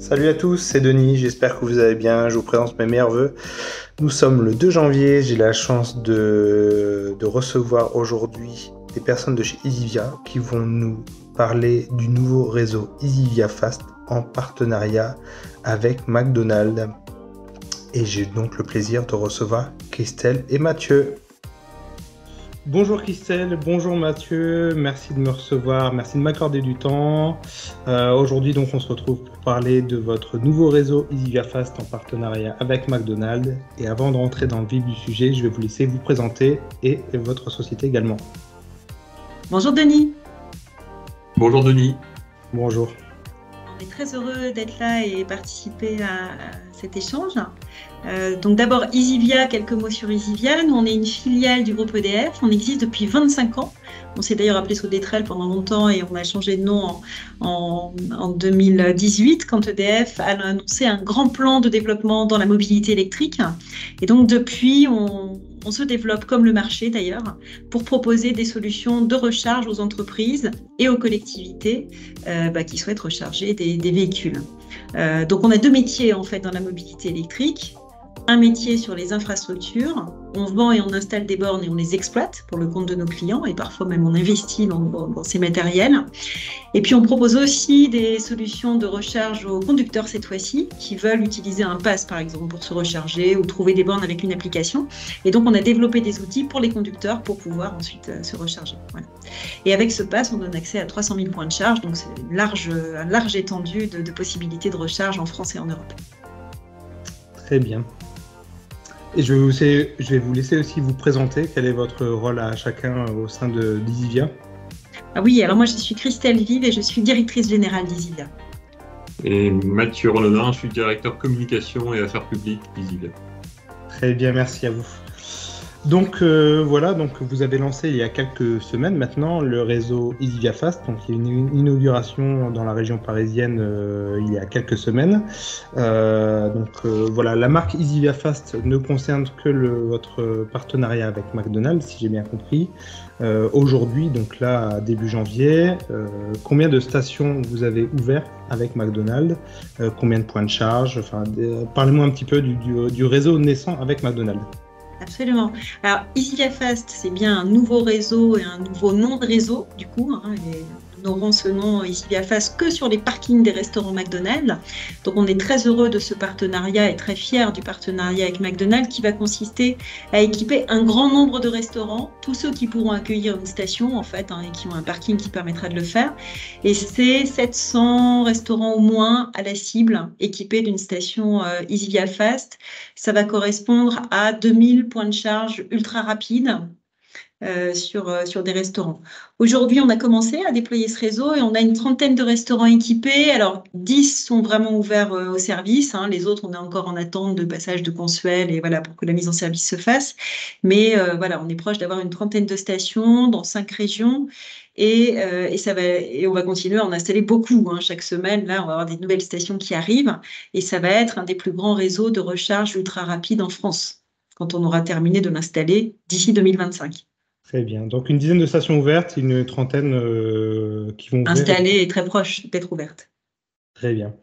Salut à tous, c'est Denis, j'espère que vous allez bien, je vous présente mes meilleurs vœux. Nous sommes le 2 janvier, j'ai la chance de recevoir aujourd'hui des personnes de chez Easivia qui vont nous parler du nouveau réseau Easivia Fast en partenariat avec McDonald's. Et j'ai donc le plaisir de recevoir Christelle et Mathieu. Bonjour Christelle, bonjour Mathieu, merci de me recevoir, merci de m'accorder du temps. Aujourd'hui donc on se retrouve pour parler de votre nouveau réseau Easivia Fast en partenariat avec McDonald's. Et avant de rentrer dans le vif du sujet, je vais vous laisser vous présenter et votre société également. Bonjour Denis. Bonjour Denis. Bonjour. On est très heureux d'être là et participer à cet échange. Donc d'abord Easivia, quelques mots sur Easivia. Nous on est une filiale du groupe EDF, on existe depuis 25 ans. On s'est d'ailleurs appelé Sodetrel pendant longtemps et on a changé de nom en 2018 quand EDF a annoncé un grand plan de développement dans la mobilité électrique. Et donc depuis on se développe comme le marché d'ailleurs pour proposer des solutions de recharge aux entreprises et aux collectivités qui souhaitent recharger des véhicules. Donc on a deux métiers en fait dans la mobilité électrique. Un métier sur les infrastructures, on vend et on installe des bornes et on les exploite pour le compte de nos clients et parfois même on investit dans ces matériels. Et puis on propose aussi des solutions de recharge aux conducteurs cette fois-ci qui veulent utiliser un pass par exemple pour se recharger ou trouver des bornes avec une application. Et donc on a développé des outils pour les conducteurs pour pouvoir ensuite se recharger. Voilà. Et avec ce pass, on donne accès à 300 000 points de charge, donc c'est une large étendue de possibilités de recharge en France et en Europe. Très bien. Et je vais vous laisser aussi vous présenter. Quel est votre rôle à chacun au sein d'Easivia ? Ah oui, alors moi je suis Christelle Vive et je suis directrice générale d'Easivia. Et Mathieu Rolodin, je suis directeur communication et affaires publiques d'Easivia. Très bien, merci à vous. Donc voilà, donc vous avez lancé il y a quelques semaines maintenant le réseau Easivia Fast. Donc il y a une inauguration dans la région parisienne il y a quelques semaines. Voilà, la marque Easivia Fast ne concerne que votre partenariat avec McDonald's, si j'ai bien compris. Aujourd'hui, donc là début janvier, combien de stations vous avez ouvertes avec McDonald's, combien de points de charge, parlez-moi un petit peu du réseau naissant avec McDonald's. Absolument. Alors, Easivia Fast, c'est bien un nouveau réseau et un nouveau nom de réseau, du coup. Nous n'aurons ce nom Easivia Fast que sur les parkings des restaurants McDonald's. Donc, on est très heureux de ce partenariat et très fiers du partenariat avec McDonald's qui va consister à équiper un grand nombre de restaurants, tous ceux qui pourront accueillir une station, en fait, et qui ont un parking qui permettra de le faire. Et c'est 700 restaurants au moins à la cible, équipés d'une station Easivia Fast. Ça va correspondre à 2000 points de charge ultra rapides sur des restaurants. Aujourd'hui, on a commencé à déployer ce réseau et on a une trentaine de restaurants équipés. Alors, 10 sont vraiment ouverts au service. Les autres, on est encore en attente de passage de Consuel et voilà, pour que la mise en service se fasse. Mais voilà, on est proche d'avoir une trentaine de stations dans 5 régions. Et on va continuer à en installer beaucoup. Chaque semaine, là, on va avoir des nouvelles stations qui arrivent. Et ça va être un des plus grands réseaux de recharge ultra rapide en France, quand on aura terminé de l'installer d'ici 2025. Très bien. Donc, une dizaine de stations ouvertes, une trentaine qui vont ouvrir. Installées et très proches d'être ouvertes. Très bien.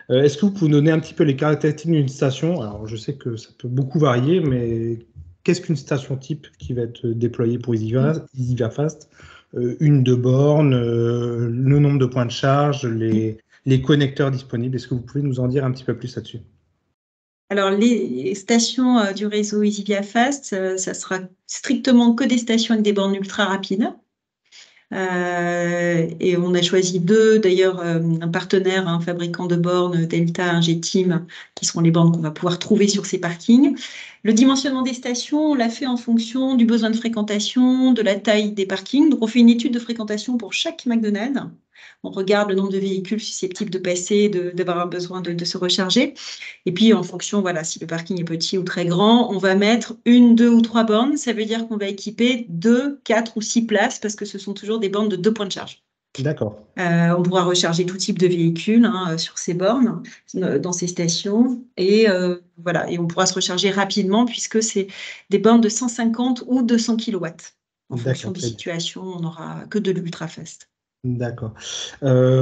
Est-ce que vous pouvez nous donner un petit peu les caractéristiques d'une station ? Alors, je sais que ça peut beaucoup varier, mais qu'est-ce qu'une station type qui va être déployée pour Easivia Fast ? Une de bornes, le nombre de points de charge, les connecteurs disponibles. Est-ce que vous pouvez nous en dire un petit peu plus là-dessus ? Alors, les stations du réseau Easivia Fast, ça sera strictement que des stations avec des bornes ultra rapides. Et on a choisi d'ailleurs, un partenaire, un fabricant de bornes, Delta, Ingeteam, qui seront les bornes qu'on va pouvoir trouver sur ces parkings. Le dimensionnement des stations, on l'a fait en fonction du besoin de fréquentation, de la taille des parkings. Donc, on fait une étude de fréquentation pour chaque McDonald's. On regarde le nombre de véhicules susceptibles de passer, d'avoir un besoin de se recharger. Et puis, en fonction, voilà, si le parking est petit ou très grand, on va mettre 1, 2 ou 3 bornes. Ça veut dire qu'on va équiper 2, 4 ou 6 places parce que ce sont toujours des bornes de 2 points de charge. D'accord. On pourra recharger tout type de véhicules sur ces bornes, dans ces stations. Et voilà, et on pourra se recharger rapidement puisque c'est des bornes de 150 ou 200 kW. En fonction des situations, on n'aura que de l'ultra fast. D'accord.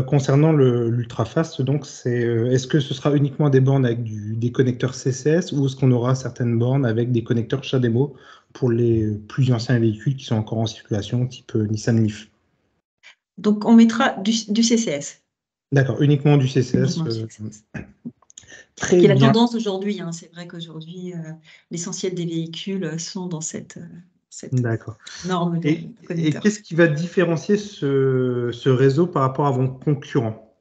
Concernant l'ultrafast, donc, est-ce que ce sera uniquement des bornes avec des connecteurs CCS ou est-ce qu'on aura certaines bornes avec des connecteurs CHAdeMO pour les plus anciens véhicules qui sont encore en circulation, type Nissan Leaf? Donc, on mettra du CCS. D'accord, uniquement du CCS. Uniquement du CCS. Très Qui est la bien. tendance aujourd'hui, hein. C'est vrai qu'aujourd'hui, l'essentiel des véhicules sont dans cette D'accord. norme de Et connecteur. qu'est-ce qui va différencier ce réseau par rapport à vos concurrents?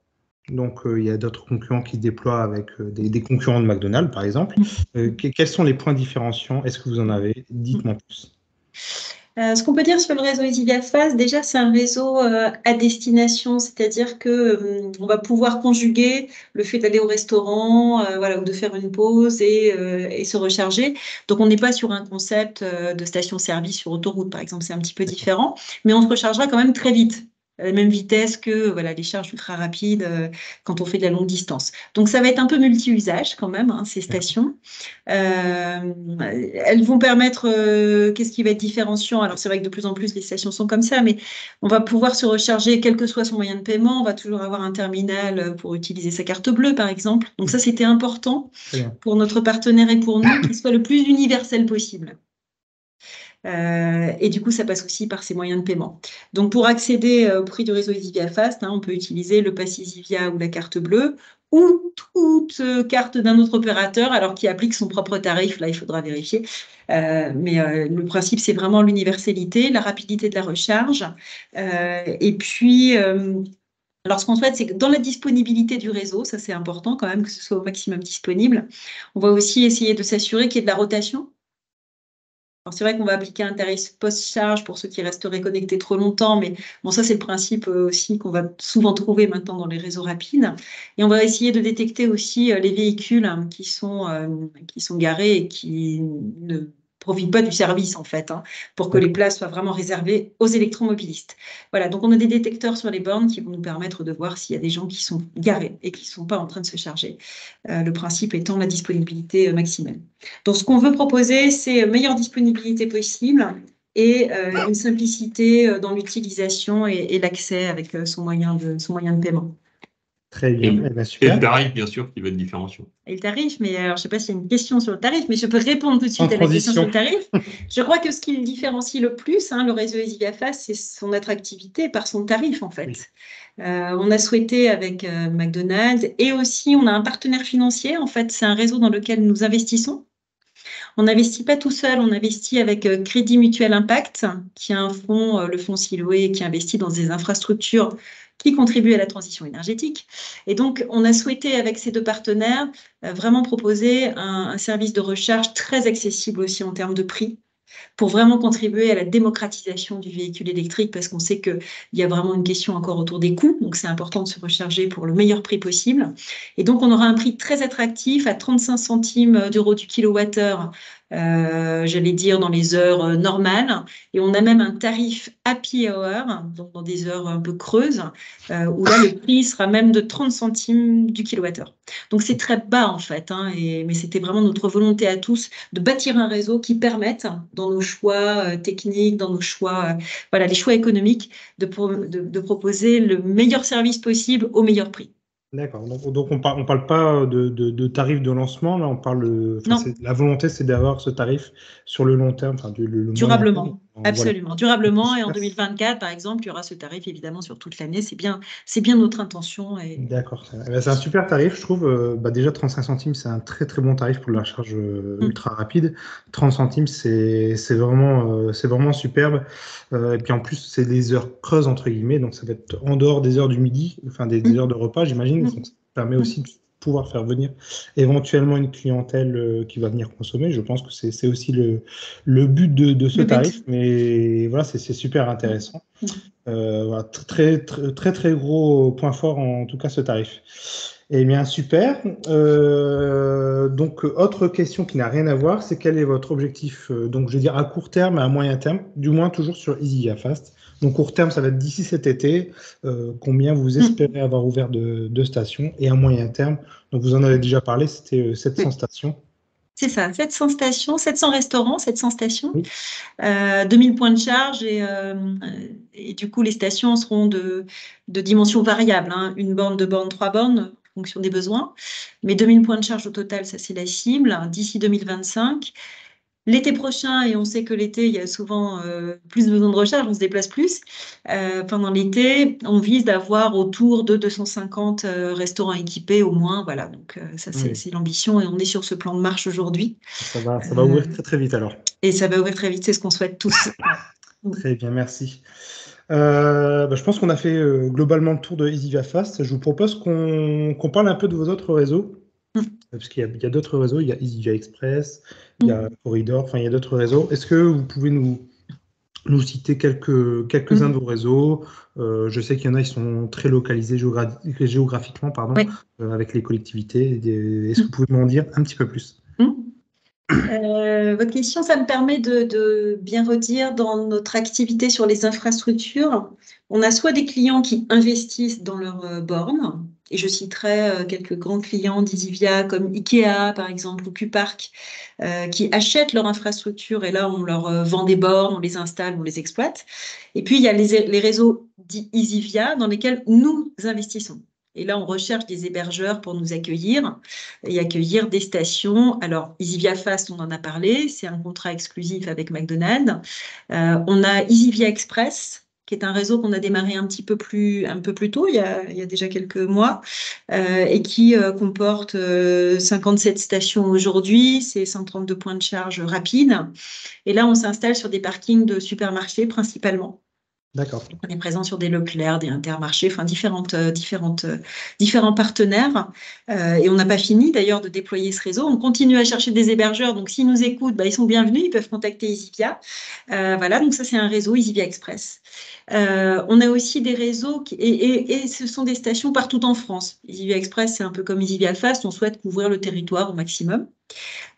Donc, il y a d'autres concurrents qui se déploient avec des concurrents de McDonald's, par exemple. Quels sont les points différenciants? Est-ce que vous en avez? Dites-moi plus. Ce qu'on peut dire sur le réseau Easivia Fast, déjà, c'est un réseau à destination, c'est-à-dire que on va pouvoir conjuguer le fait d'aller au restaurant, voilà, ou de faire une pause et se recharger. Donc, on n'est pas sur un concept de station-service sur autoroute, par exemple, c'est un petit peu différent, mais on se rechargera quand même très vite, à la même vitesse que voilà, les charges ultra rapides quand on fait de la longue distance. Donc, ça va être un peu multi-usage quand même, hein, ces stations. Elles vont permettre, qu'est-ce qui va être différenciant? Alors, c'est vrai que de plus en plus, les stations sont comme ça, mais on va pouvoir se recharger, quel que soit son moyen de paiement. On va toujours avoir un terminal pour utiliser sa carte bleue, par exemple. Donc, ça, c'était important Très bien. pour notre partenaire et pour nous, qu'il soit le plus universel possible. Et du coup, ça passe aussi par ces moyens de paiement. Donc, pour accéder au prix du réseau Easivia Fast, hein, on peut utiliser le pass Easivia ou la carte bleue ou toute carte d'un autre opérateur, alors qui applique son propre tarif. Là, il faudra vérifier. Mais le principe, c'est vraiment l'universalité, la rapidité de la recharge. Et puis, alors, ce qu'on souhaite, c'est que dans la disponibilité du réseau, ça c'est important quand même, que ce soit au maximum disponible, on va aussi essayer de s'assurer qu'il y ait de la rotation. Alors, c'est vrai qu'on va appliquer un tarif post-charge pour ceux qui resteraient connectés trop longtemps, mais bon, ça, c'est le principe aussi qu'on va souvent trouver maintenant dans les réseaux rapides. Et on va essayer de détecter aussi les véhicules qui sont garés et qui ne profitent pas du service, en fait, hein, pour que les places soient vraiment réservées aux électromobilistes. Voilà, donc on a des détecteurs sur les bornes qui vont nous permettre de voir s'il y a des gens qui sont garés et qui ne sont pas en train de se charger. Le principe étant la disponibilité maximale. Donc, ce qu'on veut proposer, c'est meilleure disponibilité possible et une simplicité dans l'utilisation et l'accès avec son moyen de paiement. Très bien. Eh ben, Et super. le tarif, bien sûr, qui va être différenciant. Et le tarif, mais alors, je ne sais pas s'il y a une question sur le tarif, mais je peux répondre tout de suite En à la question sur le transition. tarif. Je crois que ce qui le différencie le plus, hein, le réseau Easivia Fast, c'est son attractivité par son tarif, en fait. Oui. On a souhaité avec McDonald's et aussi on a un partenaire financier. En fait, c'est un réseau dans lequel nous investissons. On n'investit pas tout seul, on investit avec Crédit Mutuel Impact, qui est un fonds, le fonds Siloé, qui investit dans des infrastructures qui contribuent à la transition énergétique. Et donc, on a souhaité, avec ces deux partenaires, vraiment proposer un service de recharge très accessible aussi en termes de prix, pour vraiment contribuer à la démocratisation du véhicule électrique, parce qu'on sait qu'il y a vraiment une question encore autour des coûts, donc c'est important de se recharger pour le meilleur prix possible. Et donc, on aura un prix très attractif à 35 centimes d'euros du kilowattheure, j'allais dire dans les heures normales, et on a même un tarif happy hour, donc dans des heures un peu creuses, où là, le prix sera même de 30 centimes du kilowattheure. Donc, c'est très bas en fait, hein, mais c'était vraiment notre volonté à tous de bâtir un réseau qui permette, dans nos choix techniques, dans nos choix, voilà, les choix économiques, de proposer le meilleur service possible au meilleur prix. D'accord. Donc on parle pas de tarif de lancement, là, on parle. Enfin, Non, la volonté, c'est d'avoir ce tarif sur le long terme, enfin, le moyen terme. durablement, Voilà. absolument. Durablement, et en Super. 2024, par exemple, il y aura ce tarif évidemment sur toute l'année. C'est bien notre intention. D'accord. C'est un super tarif, je trouve. Déjà, 35 centimes, c'est un très très bon tarif pour la recharge ultra rapide. 30 centimes, c'est vraiment superbe. Et puis en plus, c'est des heures creuses, entre guillemets, donc ça va être en dehors des heures du midi, enfin des heures de repas, j'imagine. Donc ça permet aussi de pouvoir faire venir éventuellement une clientèle qui va venir consommer. Je pense que c'est aussi le but de ce tarif, mais voilà, c'est super intéressant. Voilà, très, très, très, très gros point fort, en tout cas, ce tarif. Eh bien, super. Donc, autre question qui n'a rien à voir, c'est quel est votre objectif, donc je veux dire à court terme et à moyen terme, du moins toujours sur Easivia Fast. Donc, court terme, ça va être d'ici cet été. Combien vous espérez avoir ouvert de stations? Et à moyen terme, donc vous en avez déjà parlé, c'était 700 stations. C'est ça, 700 stations, 700 restaurants, 700 stations, Oui. 2000 points de charge et du coup, les stations seront de dimensions variables, hein, 1 borne, 2 bornes, 3 bornes, en fonction des besoins. Mais 2000 points de charge au total, ça c'est la cible, d'ici 2025. L'été prochain, et on sait que l'été, il y a souvent plus besoin de recharge, on se déplace plus. Pendant l'été, on vise d'avoir autour de 250 restaurants équipés au moins. Voilà, donc ça, c'est l'ambition et on est sur ce plan de marche aujourd'hui. Ça va ouvrir très très vite alors. Et ça va ouvrir très vite, c'est ce qu'on souhaite tous. Très bien, merci. Je pense qu'on a fait globalement le tour de EasyVia Fast. Je vous propose qu'on parle un peu de vos autres réseaux. Parce qu'il y a d'autres réseaux, il y a EasyVia Express, il y a Corridor, enfin il y a d'autres réseaux. Est-ce que vous pouvez nous citer quelques-uns de vos réseaux? Je sais qu'il y en a qui sont très localisés géographiquement, avec les collectivités. Est-ce que vous pouvez m'en dire un petit peu plus? Votre question, ça me permet de bien redire dans notre activité sur les infrastructures. On a soit des clients qui investissent dans leurs bornes, et je citerai quelques grands clients d'EasyVia comme Ikea par exemple ou Q-Park, qui achètent leur infrastructure et là on leur vend des bornes, on les installe, on les exploite. Et puis il y a les réseaux dits EasyVia dans lesquels nous investissons. Et là, on recherche des hébergeurs pour nous accueillir et accueillir des stations. Alors, EasyVia Fast, on en a parlé, c'est un contrat exclusif avec McDonald's. On a EasyVia Express, qui est un réseau qu'on a démarré un peu plus tôt, il y a déjà quelques mois, et qui comporte 57 stations aujourd'hui, c'est 132 points de charge rapides. Et là, on s'installe sur des parkings de supermarchés principalement. D'accord. On est présent sur des Leclerc, des Intermarchés, enfin différents partenaires. Et on n'a pas fini d'ailleurs de déployer ce réseau. On continue à chercher des hébergeurs. Donc s'ils nous écoutent, ils sont bienvenus. Ils peuvent contacter EasyVia. Voilà, donc ça c'est un réseau EasyVia Express. On a aussi des réseaux et ce sont des stations partout en France. EasyVia Express, c'est un peu comme EasyVia Fast. On souhaite couvrir le territoire au maximum.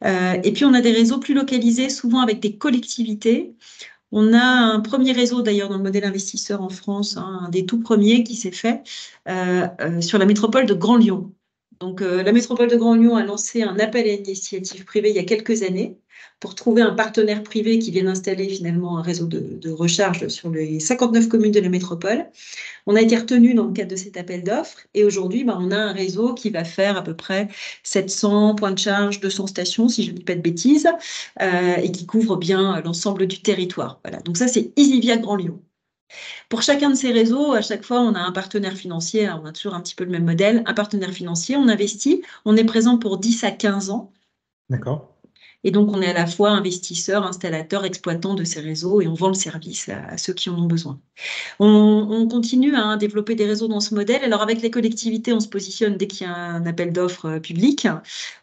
Et puis on a des réseaux plus localisés, souvent avec des collectivités. On a un premier réseau d'ailleurs dans le modèle investisseur en France, un des tout premiers qui s'est fait sur la métropole de Grand Lyon. Donc la métropole de Grand Lyon a lancé un appel à initiative privée il y a quelques années pour trouver un partenaire privé qui vienne installer finalement un réseau de recharge sur les 59 communes de la métropole. On a été retenu dans le cadre de cet appel d'offres et aujourd'hui, on a un réseau qui va faire à peu près 700 points de charge, 200 stations, si je ne dis pas de bêtises, et qui couvre bien l'ensemble du territoire. Voilà. Donc ça, c'est EasyVia Grand Lyon. Pour chacun de ces réseaux, à chaque fois, on a un partenaire financier. Alors, on a toujours un petit peu le même modèle. Un partenaire financier, on investit. On est présent pour 10 à 15 ans. D'accord. Et donc, on est à la fois investisseur, installateur, exploitant de ces réseaux et on vend le service à ceux qui en ont besoin. On continue à développer des réseaux dans ce modèle. Alors, avec les collectivités, on se positionne dès qu'il y a un appel d'offres public.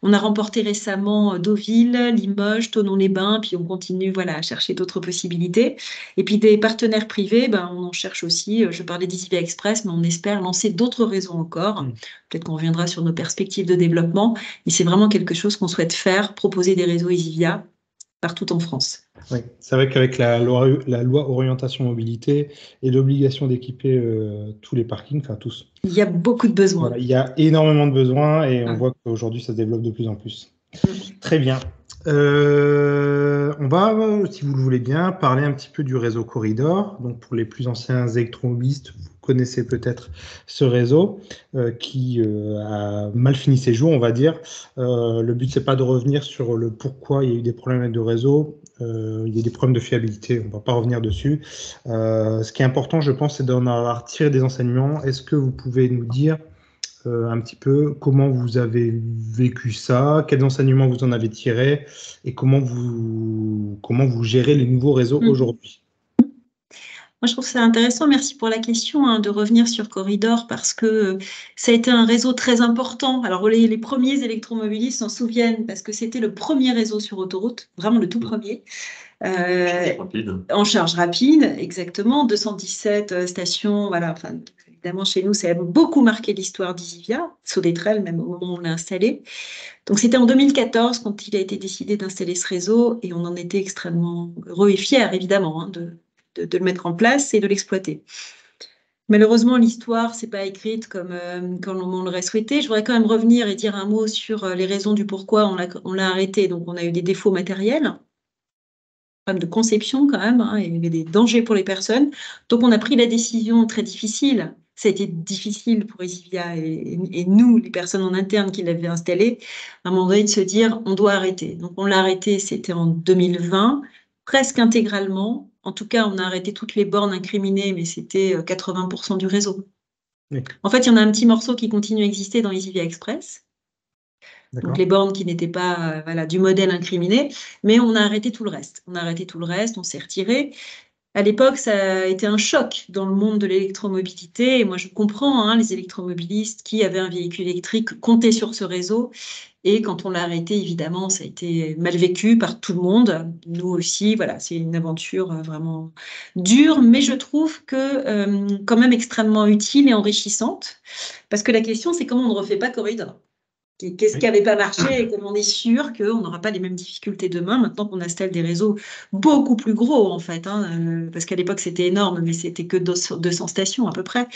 On a remporté récemment Deauville, Limoges, Thonon-les-Bains, puis on continue à chercher d'autres possibilités. Et puis, des partenaires privés, on en cherche aussi. Je parlais d'EasyVia Express, mais on espère lancer d'autres réseaux encore. Peut-être qu'on reviendra sur nos perspectives de développement, mais c'est vraiment quelque chose qu'on souhaite faire, proposer des réseaux EasyVia partout en France. Oui, c'est vrai qu'avec la loi orientation mobilité et l'obligation d'équiper tous les parkings, enfin tous. Il y a beaucoup de besoins. Voilà, il y a énormément de besoins et on voit qu'aujourd'hui ça se développe de plus en plus. Très bien. On va, si vous le voulez bien, parler un petit peu du réseau Corridor. Donc pour les plus anciens électromobilistes, vous connaissez peut-être ce réseau qui a mal fini ses jours, on va dire. Le but, c'est pas de revenir sur le pourquoi il y a eu des problèmes de réseau. Il y a des problèmes de fiabilité, on ne va pas revenir dessus. Ce qui est important, je pense, c'est d'en avoir tiré des enseignements. Est-ce que vous pouvez nous dire un petit peu comment vous avez vécu ça, quels enseignements vous en avez tirés et comment vous gérez les nouveaux réseaux aujourd'hui? Moi, je trouve ça intéressant. Merci pour la question de revenir sur Corridor parce que ça a été un réseau très important. Alors, les premiers électromobilistes s'en souviennent parce que c'était le premier réseau sur autoroute, vraiment le tout premier. En charge rapide, exactement. 217 stations, voilà. Enfin, évidemment, chez nous, ça a beaucoup marqué l'histoire d'EasyVia, Soletrel, même au moment où on l'a installé. Donc, c'était en 2014 quand il a été décidé d'installer ce réseau et on en était extrêmement heureux et fiers, évidemment, de le mettre en place et de l'exploiter. Malheureusement, l'histoire n'est pas écrite comme on l'aurait souhaité. Je voudrais quand même revenir et dire un mot sur les raisons du pourquoi on l'a arrêté. Donc, on a eu des défauts matériels. problème de conception quand même, hein, il y avait des dangers pour les personnes. Donc, on a pris la décision très difficile. Ça a été difficile pour Easivia et nous, les personnes en interne qui l'avaient installé, à un moment donné de se dire, on doit arrêter. Donc, on l'a arrêté, c'était en 2020, presque intégralement. En tout cas, on a arrêté toutes les bornes incriminées, mais c'était 80% du réseau. Oui. En fait, il y en a un petit morceau qui continue à exister dans Easivia Express. D'accord. Donc les bornes qui n'étaient pas du modèle incriminé, mais on a arrêté tout le reste. On s'est retiré. À l'époque, ça a été un choc dans le monde de l'électromobilité. Et moi, je comprends les électromobilistes qui avaient un véhicule électrique comptaient sur ce réseau. Et quand on l'a arrêté, évidemment, ça a été mal vécu par tout le monde. Nous aussi, voilà, c'est une aventure vraiment dure, mais je trouve que quand même extrêmement utile et enrichissante. Parce que la question, c'est comment on ne refait pas corridor. Qu'est-ce qui n'avait pas marché et comment on est sûr qu'on n'aura pas les mêmes difficultés demain, maintenant qu'on installe des réseaux beaucoup plus gros, en fait. Parce qu'à l'époque, c'était énorme, mais c'était que 200 stations à peu près.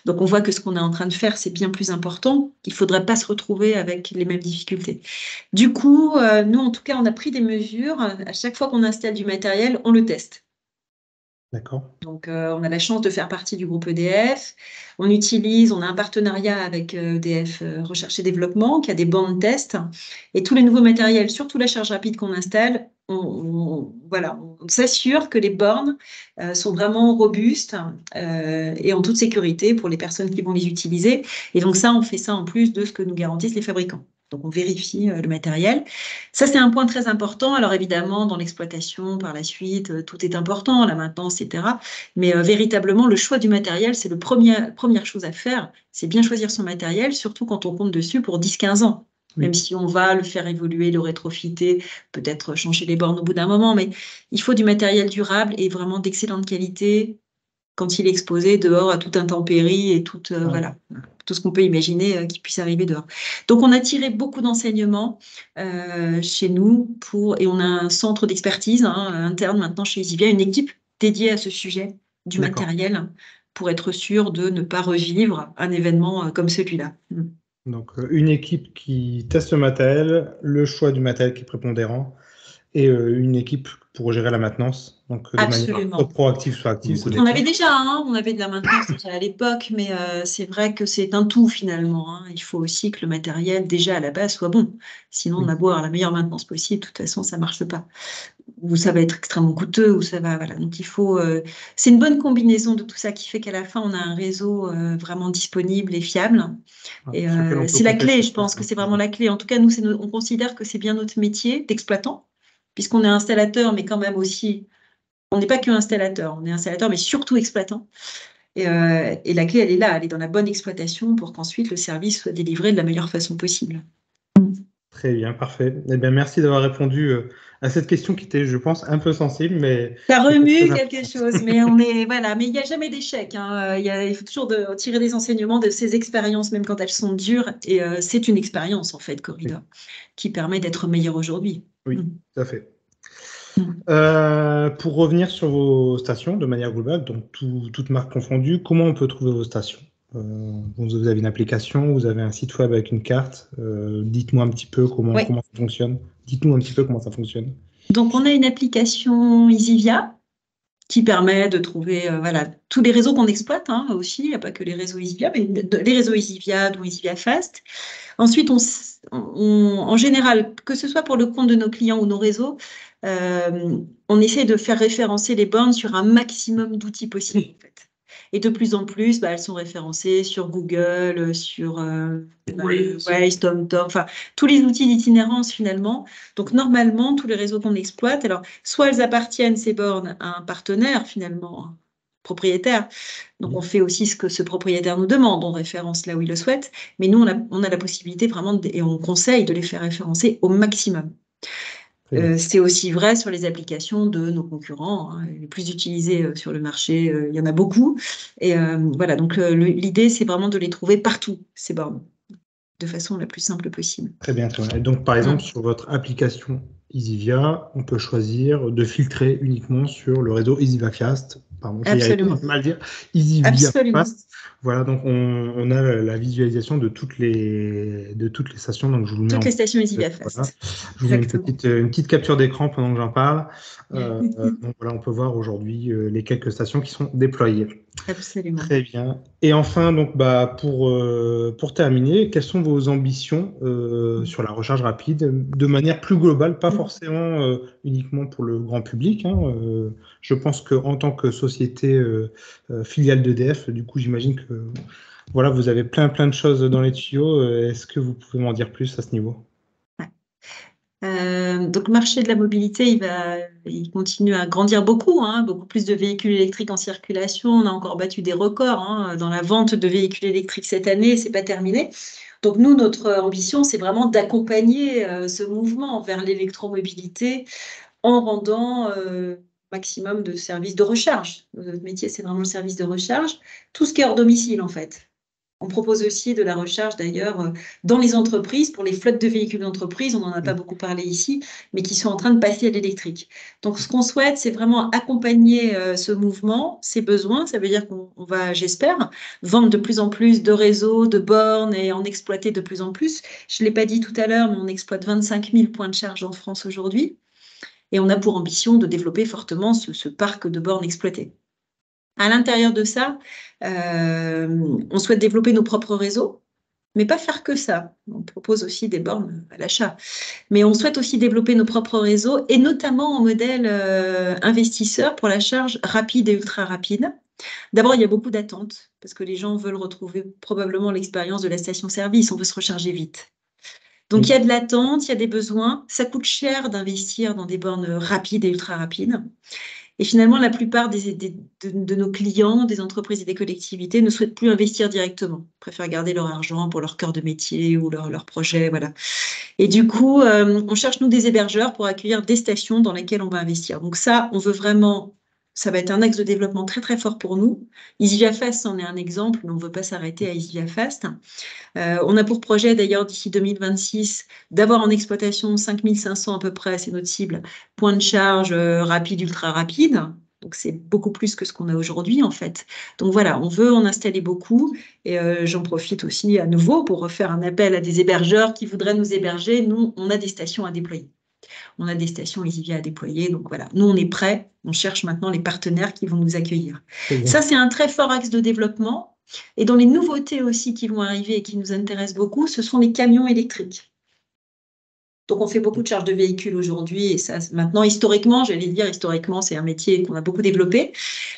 Donc, on voit que ce qu'on est en train de faire, c'est bien plus important. Il ne faudrait pas se retrouver avec les mêmes difficultés. Du coup, nous, en tout cas, on a pris des mesures. À chaque fois qu'on installe du matériel, on le teste. D'accord. Donc, on a la chance de faire partie du groupe EDF. On a un partenariat avec EDF Recherche et Développement qui a des bancs de test. Et tous les nouveaux matériels, surtout la charge rapide qu'on installe, on s'assure que les bornes sont vraiment robustes et en toute sécurité pour les personnes qui vont les utiliser. Et donc ça, on fait ça en plus de ce que nous garantissent les fabricants. Donc, on vérifie le matériel. Ça, c'est un point très important. Alors, évidemment, dans l'exploitation, par la suite, tout est important, la maintenance, etc. Mais véritablement, le choix du matériel, c'est la première chose à faire. C'est bien choisir son matériel, surtout quand on compte dessus pour 10-15 ans. Oui. Même si on va le faire évoluer, le rétrofiter, peut-être changer les bornes au bout d'un moment. Mais il faut du matériel durable et vraiment d'excellente qualité quand il est exposé dehors à toute intempérie et tout ce qu'on peut imaginer qui puisse arriver dehors. Donc, on a tiré beaucoup d'enseignements chez nous et on a un centre d'expertise interne maintenant chez Easivia, une équipe dédiée à ce sujet du matériel pour être sûr de ne pas revivre un événement comme celui-là. Donc, une équipe qui teste le matériel, le choix du matériel qui est prépondérant, et une équipe pour gérer la maintenance, donc de manière soit proactive, soit active. On avait de la maintenance déjà à l'époque, mais c'est vrai que c'est un tout finalement. Il faut aussi que le matériel déjà à la base soit bon. Sinon, on a beau avoir la meilleure maintenance possible, de toute façon, ça ne marche pas. Ou ça va être extrêmement coûteux, ou ça va. Voilà. Donc, il faut. C'est une bonne combinaison de tout ça qui fait qu'à la fin, on a un réseau vraiment disponible et fiable. Et c'est la clé, je pense que c'est vraiment la clé. En tout cas, nous, on considère que c'est bien notre métier d'exploitant, puisqu'on est installateur, mais quand même aussi, on n'est pas que installateur, on est installateur, mais surtout exploitant. Et la clé, elle est là, elle est dans la bonne exploitation pour qu'ensuite le service soit délivré de la meilleure façon possible. Très bien, parfait. Eh bien, merci d'avoir répondu à cette question qui était, je pense, un peu sensible, mais ça remue quelque chose, mais mais il n'y a jamais d'échec. Il faut toujours tirer des enseignements de ces expériences, même quand elles sont dures. Et c'est une expérience, en fait, Corridor, qui permet d'être meilleur aujourd'hui. Oui, tout à fait. Pour revenir sur vos stations de manière globale, donc toutes marques confondues, comment on peut trouver vos stations? Vous avez une application, vous avez un site web avec une carte. Dites-moi un petit peu comment ça fonctionne. Dites-nous un petit peu comment ça fonctionne. Donc, on a une application Easivia qui permet de trouver tous les réseaux qu'on exploite aussi. Il n'y a pas que les réseaux Easivia, mais les réseaux Easivia, dont Easivia Fast. Ensuite, en général, que ce soit pour le compte de nos clients ou nos réseaux, on essaie de faire référencer les bornes sur un maximum d'outils possibles. En fait. Et de plus en plus, elles sont référencées sur Google, sur Waze, TomTom, enfin, tous les outils d'itinérance finalement. Donc, normalement, tous les réseaux qu'on exploite, alors, soit elles appartiennent, ces bornes, à un partenaire finalement, propriétaire. Donc, on fait aussi ce que ce propriétaire nous demande, on référence là où il le souhaite. Mais nous, on a la possibilité vraiment, et on conseille de les faire référencer au maximum. C'est aussi vrai sur les applications de nos concurrents, les plus utilisées sur le marché, il y en a beaucoup. Et voilà, donc l'idée, c'est vraiment de les trouver partout, ces bornes, de façon la plus simple possible. Très bien, très bien. Et donc, par exemple, sur votre application Easivia, on peut choisir de filtrer uniquement sur le réseau Easivia Fast Pardon, je vais y arriver, Absolument. mal dire. EasyVia Absolument. Fast. Voilà, donc on a la visualisation de toutes les stations. Donc je vous mets Toutes les stations EasyVia Fast. voilà. Je vous mets une petite capture d'écran pendant que j'en parle. Donc voilà, on peut voir aujourd'hui les quelques stations qui sont déployées. Absolument. Très bien. Et enfin, donc, pour terminer, quelles sont vos ambitions sur la recharge rapide de manière plus globale, pas forcément uniquement pour le grand public, hein, je pense qu'en tant que société filiale d'EDF, du coup, j'imagine que voilà, vous avez plein de choses dans les tuyaux. Est-ce que vous pouvez m'en dire plus à ce niveau? Donc le marché de la mobilité, il continue à grandir beaucoup, hein, beaucoup plus de véhicules électriques en circulation. On a encore battu des records dans la vente de véhicules électriques cette année, c'est pas terminé. Donc nous, notre ambition, c'est vraiment d'accompagner ce mouvement vers l'électromobilité en rendant maximum de services de recharge. Notre métier, c'est vraiment le service de recharge, tout ce qui est hors domicile en fait. On propose aussi de la recharge d'ailleurs dans les entreprises, pour les flottes de véhicules d'entreprise, on n'en a pas beaucoup parlé ici, mais qui sont en train de passer à l'électrique. Donc ce qu'on souhaite, c'est vraiment accompagner ce mouvement, ses besoins. Ça veut dire qu'on va, j'espère, vendre de plus en plus de réseaux, de bornes et en exploiter de plus en plus. Je ne l'ai pas dit tout à l'heure, mais on exploite 25 000 points de charge en France aujourd'hui. Et on a pour ambition de développer fortement ce parc de bornes exploitées. À l'intérieur de ça, on souhaite développer nos propres réseaux, mais pas faire que ça. On propose aussi des bornes à l'achat. Mais on souhaite aussi développer nos propres réseaux, et notamment en modèle investisseur pour la charge rapide et ultra rapide. D'abord, il y a beaucoup d'attentes, parce que les gens veulent retrouver probablement l'expérience de la station-service. On veut se recharger vite. Donc, il y a de l'attente, il y a des besoins. Ça coûte cher d'investir dans des bornes rapides et ultra rapides. Et finalement, la plupart de nos clients, des entreprises et des collectivités, ne souhaitent plus investir directement. Ils préfèrent garder leur argent pour leur cœur de métier ou leur projet. Voilà. Et du coup, on cherche, nous, des hébergeurs pour accueillir des stations dans lesquelles on va investir. Donc ça, on veut vraiment... Ça va être un axe de développement très, très fort pour nous. EasyVia Fast en est un exemple, mais on ne veut pas s'arrêter à EasyVia Fast. On a pour projet, d'ailleurs, d'ici 2026, d'avoir en exploitation 5500 à peu près, c'est notre cible, points de charge rapide, ultra rapide. Donc, c'est beaucoup plus que ce qu'on a aujourd'hui, en fait. Donc, voilà, on veut en installer beaucoup. Et j'en profite aussi à nouveau pour refaire un appel à des hébergeurs qui voudraient nous héberger. Nous, on a des stations à déployer. On a des stations EasyVia à déployer. Donc, voilà, nous, on est prêts. On cherche maintenant les partenaires qui vont nous accueillir. Ça, c'est un très fort axe de développement. Et dans les nouveautés aussi qui vont arriver et qui nous intéressent beaucoup, ce sont les camions électriques. Donc, on fait beaucoup de charges de véhicules aujourd'hui. Et ça, maintenant, historiquement, c'est un métier qu'on a beaucoup développé.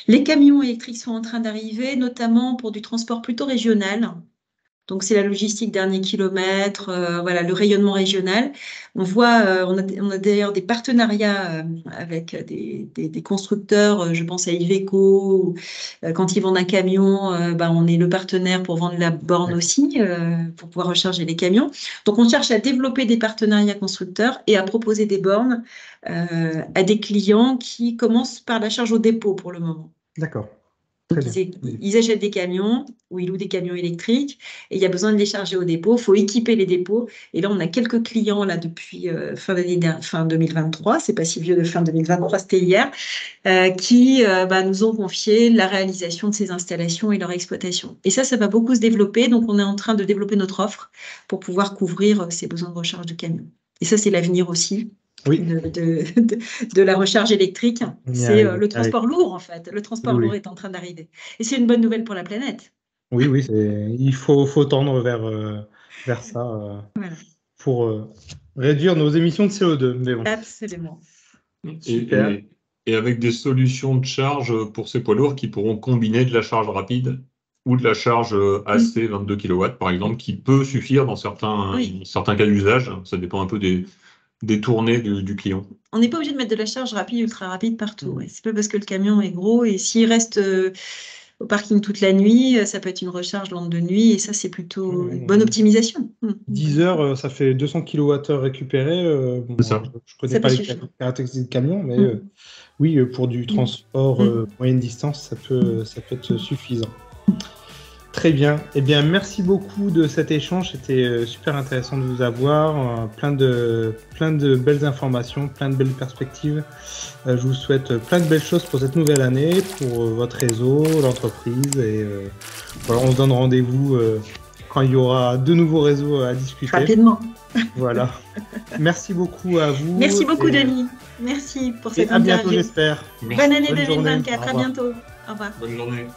Les camions électriques sont en train d'arriver, notamment pour du transport plutôt régional. Donc, c'est la logistique dernier kilomètre, voilà, le rayonnement régional. On voit, on a d'ailleurs des partenariats avec des constructeurs, je pense à Iveco, quand ils vendent un camion, on est le partenaire pour vendre la borne aussi, pour pouvoir recharger les camions. Donc, on cherche à développer des partenariats constructeurs et à proposer des bornes à des clients qui commencent par la charge au dépôt pour le moment. D'accord. Donc, ils achètent des camions ou ils louent des camions électriques et il y a besoin de les charger au dépôt. Il faut équiper les dépôts. Et là, on a quelques clients là, depuis fin 2023. C'est pas si vieux de fin 2023, c'était hier, qui nous ont confié la réalisation de ces installations et leur exploitation. Et ça va beaucoup se développer. Donc, on est en train de développer notre offre pour pouvoir couvrir ces besoins de recharge de camions. Et ça, c'est l'avenir aussi. Oui. De la recharge électrique, c'est le transport lourd en fait. Le transport lourd est en train d'arriver. Et c'est une bonne nouvelle pour la planète. Oui, il faut tendre vers ça voilà. Pour réduire nos émissions de CO2. Mais bon. Absolument. Et avec des solutions de charge pour ces poids lourds qui pourront combiner de la charge rapide ou de la charge AC 22 kW par exemple, qui peut suffire dans certains cas d'usage. Ça dépend un peu des tournées du client. On n'est pas obligé de mettre de la charge rapide, ultra rapide partout. Ouais. C'est pas parce que le camion est gros et s'il reste au parking toute la nuit, ça peut être une recharge lente de nuit et ça, c'est plutôt une bonne optimisation. 10 heures, ça fait 200 kWh récupérés. Je ne connais pas les caractéristiques du camion, mais oui, pour du transport moyenne distance, ça peut être suffisant. Très bien. Eh bien, merci beaucoup de cet échange. C'était super intéressant de vous avoir. Plein de belles informations, plein de belles perspectives. Je vous souhaite plein de belles choses pour cette nouvelle année, pour votre réseau, l'entreprise. Et voilà, on se donne rendez-vous quand il y aura de nouveaux réseaux à discuter. Rapidement. Voilà. Merci beaucoup à vous. Merci beaucoup, Denis. Merci pour cette interview. À bientôt, interview. j'espère. Bonne année 2024. À bientôt. Au revoir. Bonne journée.